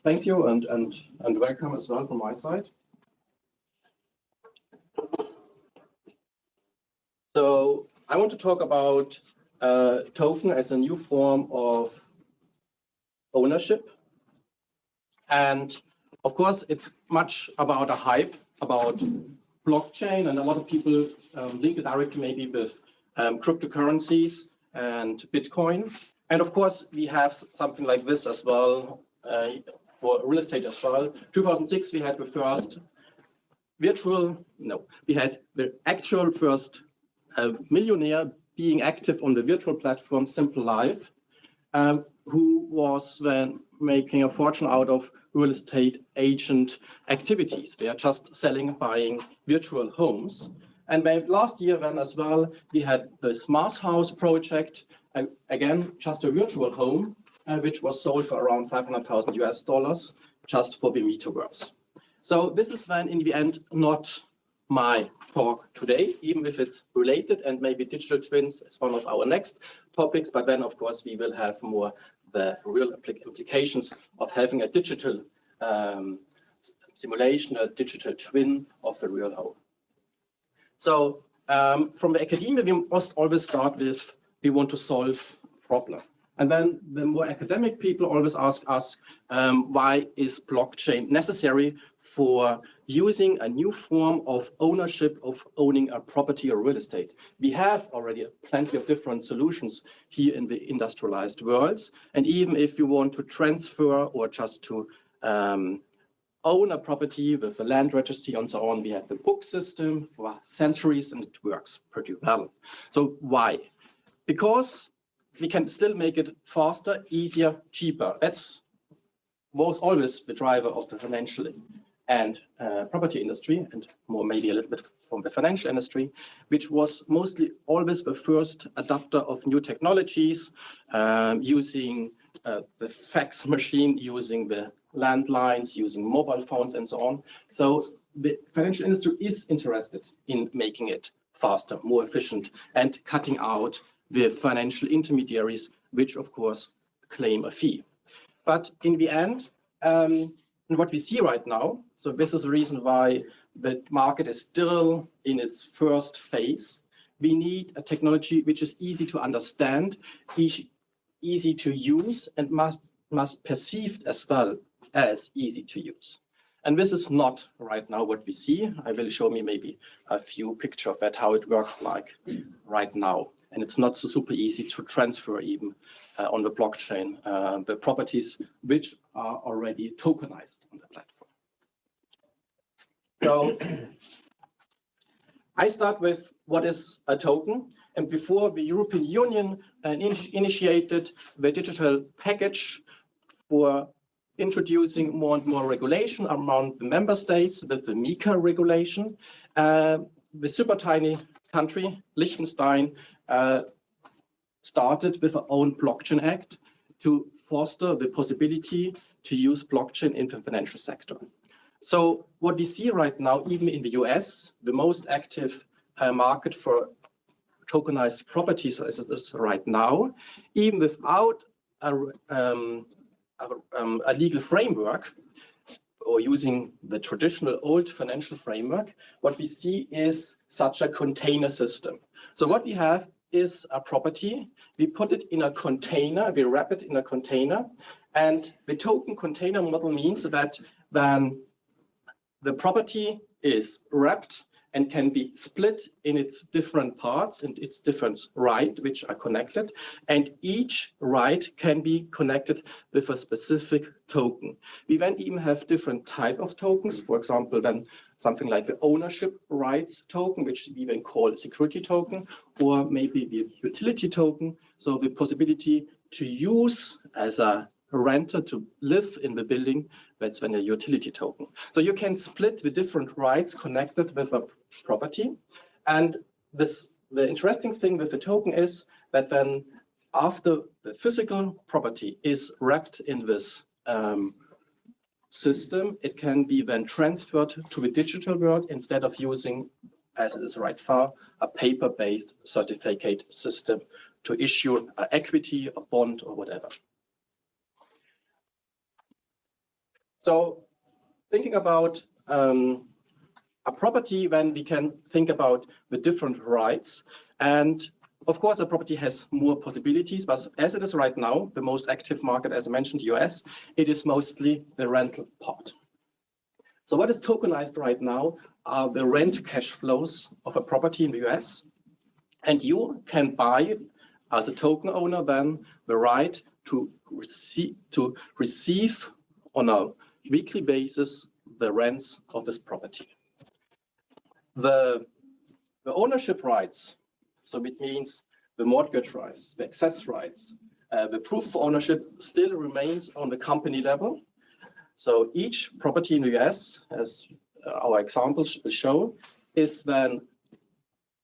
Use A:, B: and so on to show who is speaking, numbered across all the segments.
A: Thank you and welcome as well from my side. So I want to talk about token as a new form of ownership. And of course, it's much about a hype about blockchain, and a lot of people link it directly maybe with cryptocurrencies and Bitcoin. And of course, we have something like this as well for real estate as well. 2006, we had the first we had the actual first millionaire being active on the virtual platform Simple Life, who was then making a fortune out of real estate agent activities. They are just selling, buying virtual homes. And last year then as well, we had the Mars House project, again, just a virtual home, which was sold for around $500,000 just for the metaverse. So this is then in the end not my talk today, even if it's related, and maybe digital twins is one of our next topics, but then of course we will have more the real implications of having a digital simulation, a digital twin of the real home. So from the academia, we must always start with, we want to solve a problem. And then the more academic people always ask us, why is blockchain necessary for using a new form of ownership of owning a property or real estate? We have already plenty of different solutions here in the industrialized worlds. And even if you want to transfer or just to own a property with a land registry and so on, we have the book system for centuries and it works pretty well. So why? Because we can still make it faster, easier, cheaper. That's was always the driver of the financial and property industry, and more maybe a little bit from the financial industry, which was mostly always the first adopter of new technologies, using the fax machine, using the landlines, using mobile phones, and so on. So the financial industry is interested in making it faster, more efficient, and cutting out the financial intermediaries, which of course claim a fee. But in the end, what we see right now, so this is the reason why the market is still in its first phase. We need a technology which is easy to understand, easy to use, and must perceived as well as easy to use. And this is not right now what we see. I will show me maybe a few pictures of that, how it works like right now. And it's not so super easy to transfer even on the blockchain, the properties which are already tokenized on the platform. So I start with what is a token. And before the European Union initiated the digital package for introducing more and more regulation among the member states with the MiCA regulation, the super tiny country, Liechtenstein, started with our own blockchain act to foster the possibility to use blockchain in the financial sector. So what we see right now, even in the US, the most active market for tokenized properties is this right now, even without a legal framework or using the traditional old financial framework, what we see is such a container system. So what we have is a property, we put it in a container, we wrap it in a container, and the token container model means that then the property is wrapped and can be split in its different parts and its different rights, which are connected. And each right can be connected with a specific token. We then even have different type of tokens. For example, then something like the ownership rights token, which we then call security token, or maybe the utility token. So the possibility to use as a renter to live in the building, that's then a utility token. So you can split the different rights connected with a property. And the interesting thing with the token is that then after the physical property is wrapped in this system, it can be then transferred to the digital world instead of using, as it is right now, a paper-based certificate system to issue an equity, a bond, or whatever. So thinking about a property, then we can think about the different rights. And of course, a property has more possibilities, but as it is right now, the most active market, as I mentioned, US, it is mostly the rental part. So what is tokenized right now are the rent cash flows of a property in the US. And you can buy, as a token owner, then the right to receive on a weekly basis the rents of this property. The ownership rights, so it means the mortgage rights, the access rights, the proof of ownership still remains on the company level. So each property in the US, as our examples will show, is then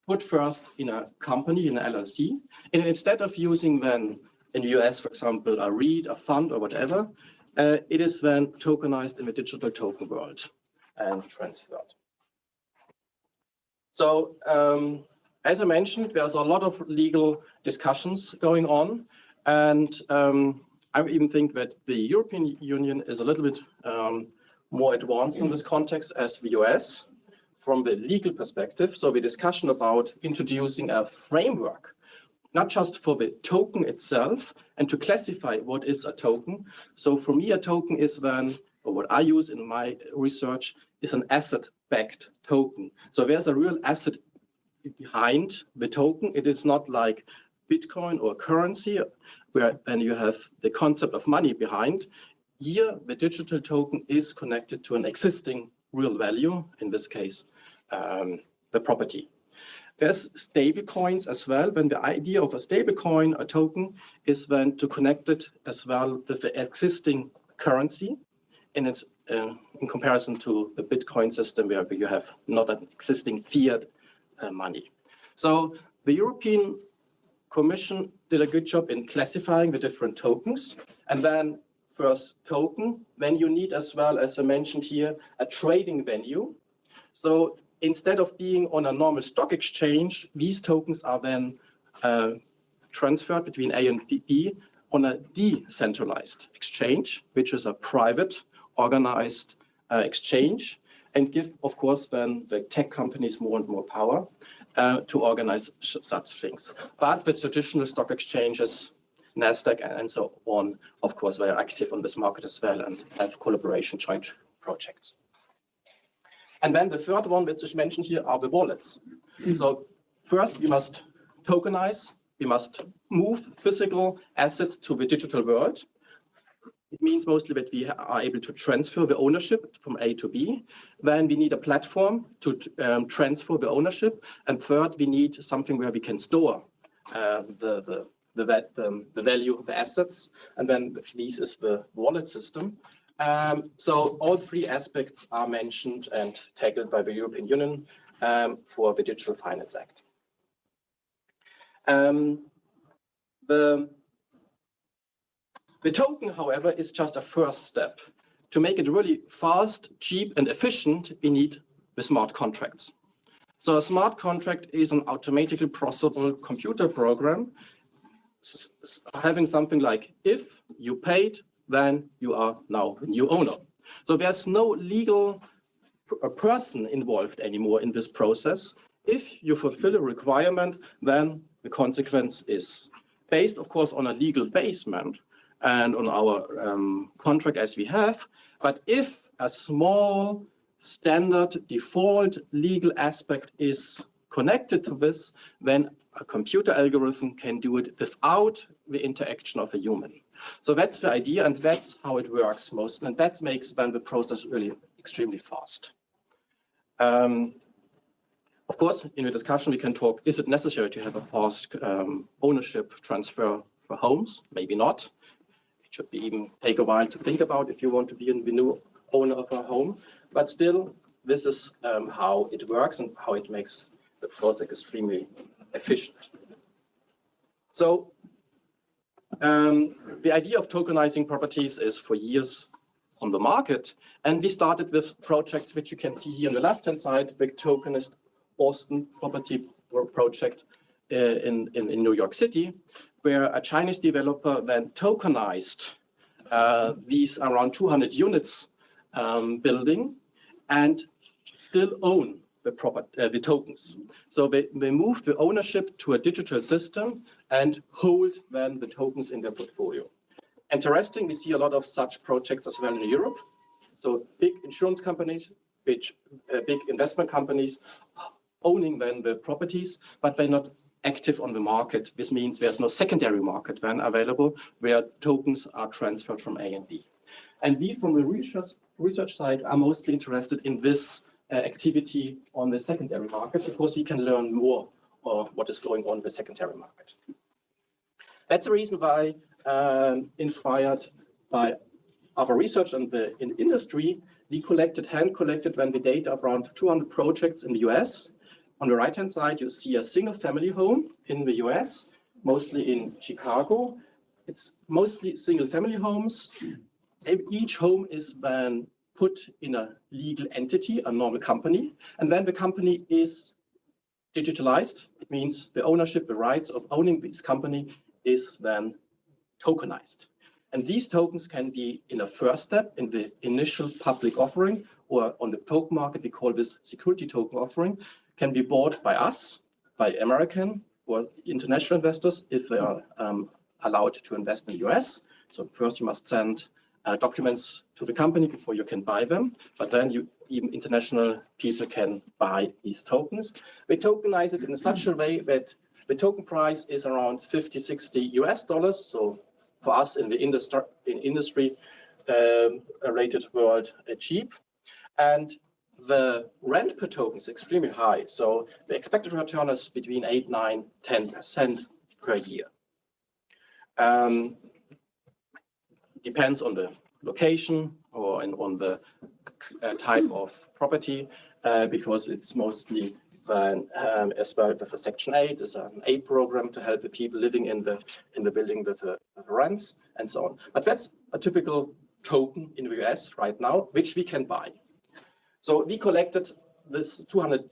A: put first in a company, in an LLC. And instead of using then in the US, for example, a REIT, a fund or whatever, it is then tokenized in the digital token world and transferred. So as I mentioned, there's a lot of legal discussions going on. And I even think that the European Union is a little bit more advanced in this context as the US from the legal perspective. So the discussion about introducing a framework, not just for the token itself and to classify what is a token. So for me, a token is then, or what I use in my research, is an asset-backed token. So there's a real asset behind the token. It is not like Bitcoin or currency, where then you have the concept of money behind. Here, the digital token is connected to an existing real value, in this case, the property. There's stable coins as well. When the idea of a stable coin, a token, is then to connect it as well with the existing currency, and it's in comparison to the Bitcoin system where you have not an existing fiat money. So the European Commission did a good job in classifying the different tokens. And then first token, then you need as well, as I mentioned here, a trading venue. So instead of being on a normal stock exchange, these tokens are then transferred between A and B on a decentralized exchange, which is a private organized exchange, and give, of course, then the tech companies more and more power to organize such things. But the traditional stock exchanges, NASDAQ and so on, of course, they are active on this market as well and have collaboration joint projects. And then the third one, which is mentioned here, are the wallets. So first, we must tokenize, we must move physical assets to the digital world. It means mostly that we are able to transfer the ownership from A to B. Then we need a platform to transfer the ownership. And third, we need something where we can store the value of the assets. And then this is the wallet system. So all three aspects are mentioned and tackled by the European Union for the Digital Finance Act. The token, however, is just a first step. To make it really fast, cheap, and efficient, we need the smart contracts. So a smart contract is an automatically processable computer program having something like, if you paid, then you are now a new owner. So there's no legal person involved anymore in this process. If you fulfill a requirement, then the consequence is based, of course, on a legal basement and on our contract as we have. But if a small standard default legal aspect is connected to this, then a computer algorithm can do it without the interaction of a human. So that's the idea, and that's how it works most. And that makes then the process really extremely fast. Of course, in the discussion, we can talk, is it necessary to have a fast ownership transfer for homes? Maybe not. It should be even take a while to think about if you want to be the new owner of a home. But still, this is how it works and how it makes the process extremely efficient. So the idea of tokenizing properties is for years on the market. And we started with a project, which you can see here on the left-hand side, the tokenized Boston property project in New York City, where a Chinese developer then tokenized these around 200 units building and still own the tokens. So they moved the ownership to a digital system and hold then the tokens in their portfolio. Interesting, we see a lot of such projects as well in Europe. So big insurance companies, big investment companies owning then the properties, but they're not active on the market. This means there's no secondary market then available where tokens are transferred from A and B. And we from the research side are mostly interested in this activity on the secondary market because we can learn more what is going on in the secondary market. That's the reason why, inspired by our research in the industry, we hand-collected then the data of around 200 projects in the US. On the right-hand side, you see a single-family home in the US, mostly in Chicago. It's mostly single-family homes. Each home is then put in a legal entity, a normal company, and then the company is digitalized. It means the ownership, the rights of owning this company is then tokenized. And these tokens can be in a first step in the initial public offering, or on the token market, we call this security token offering, can be bought by us, by American or international investors if they are allowed to invest in the US. So first you must send documents to the company before you can buy them, but then even international people can buy these tokens. We tokenize it in such a way that the token price is around 50, 60 US dollars. So for us in the industry, rated world cheap. And the rent per token is extremely high. So the expected return is between 8, 9, 10% per year. Depends on the location or on the type of property, because it's mostly then as well with a Section 8, is an aid program to help the people living in the building with the rents and so on. But that's a typical token in the US right now, which we can buy. So we collected this 200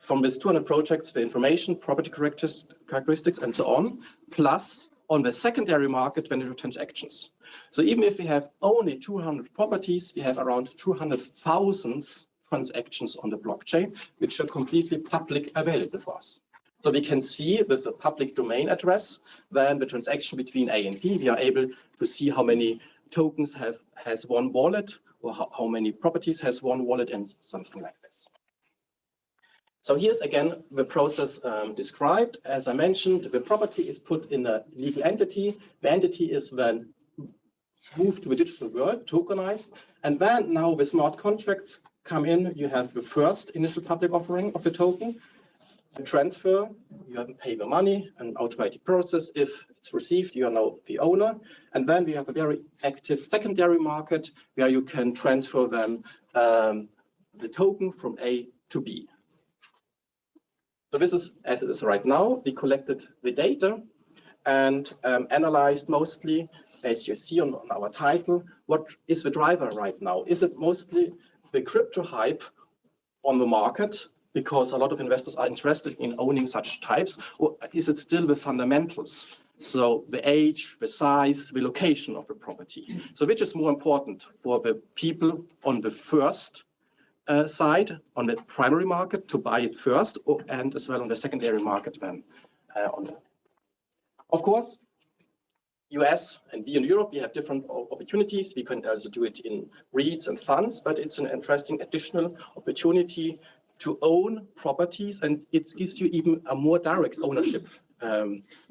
A: from these 200 projects, the information, property characteristics, and so on, plus on the secondary market vendor transactions. So even if we have only 200 properties, we have around 200,000 transactions on the blockchain, which are completely public available for us. So we can see with the public domain address, then the transaction between A and B, we are able to see how many tokens has one wallet, or how many properties has one wallet, and something like this. So here's again the process described. As I mentioned, the property is put in a legal entity. The entity is then moved to a digital world, tokenized, and then now the smart contracts come in. You have the first initial public offering of the token, a transfer, you have to pay the money, an automatic process. If it's received, you are now the owner. And then we have a very active secondary market where you can transfer then the token from A to B. So this is as it is right now. We collected the data and analyzed mostly, as you see on our title, what is the driver right now? Is it mostly the crypto hype on the market, because a lot of investors are interested in owning such types, or is it still the fundamentals? So the age, the size, the location of the property. So which is more important for the people on the first side, on the primary market to buy it first, and as well on the secondary market then on the. Of course, US and we in Europe, we have different opportunities. We can also do it in REITs and funds, but it's an interesting additional opportunity to own properties, and it gives you even a more direct ownership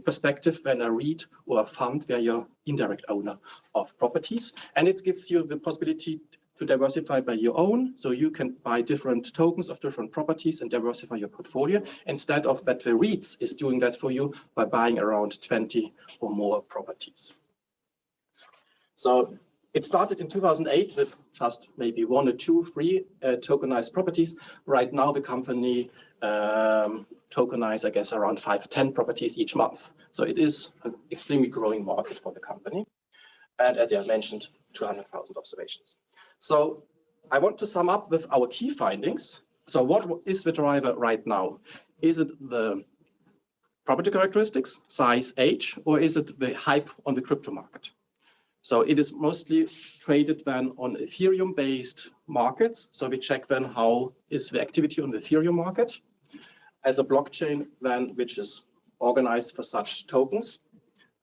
A: perspective than a REIT or a fund where you're indirect owner of properties. And it gives you the possibility to diversify by your own, so you can buy different tokens of different properties and diversify your portfolio, instead of that the REITs is doing that for you by buying around 20 or more properties. So it started in 2008 with just maybe 1 or 2, 3 tokenized properties. Right now, the company tokenize, I guess, around 5 or 10 properties each month. So it is an extremely growing market for the company. And as I mentioned, 200,000 observations. So I want to sum up with our key findings. So what is the driver right now? Is it the property characteristics, size, age, or is it the hype on the crypto market? So it is mostly traded then on Ethereum-based markets. So we check then how is the activity on the Ethereum market as a blockchain then which is organized for such tokens.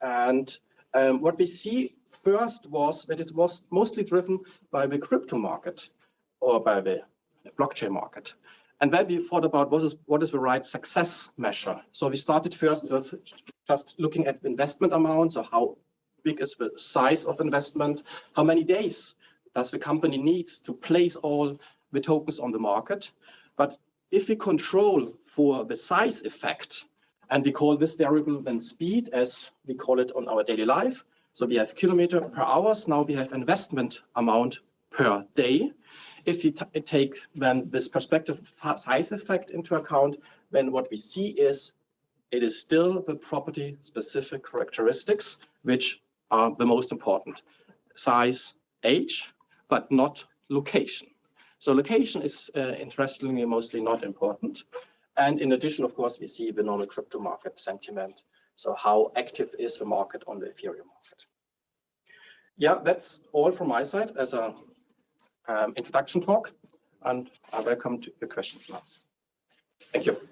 A: And what we see first was that it was mostly driven by the crypto market or by the blockchain market. And then we thought about what is the right success measure. So we started first with just looking at investment amounts, or how big is the size of investment, how many days does the company needs to place all the tokens on the market. But if we control for the size effect, and we call this variable then speed, as we call it on our daily life. So we have kilometer per hours. Now we have investment amount per day. If we take then this perspective size effect into account, then what we see is it is still the property specific characteristics which are the most important. Size, age, but not location. So location is interestingly mostly not important. And in addition, of course, we see the normal crypto market sentiment. So how active is the market on the Ethereum market? Yeah, that's all from my side as a introduction talk. And I welcome to your questions now. Thank you.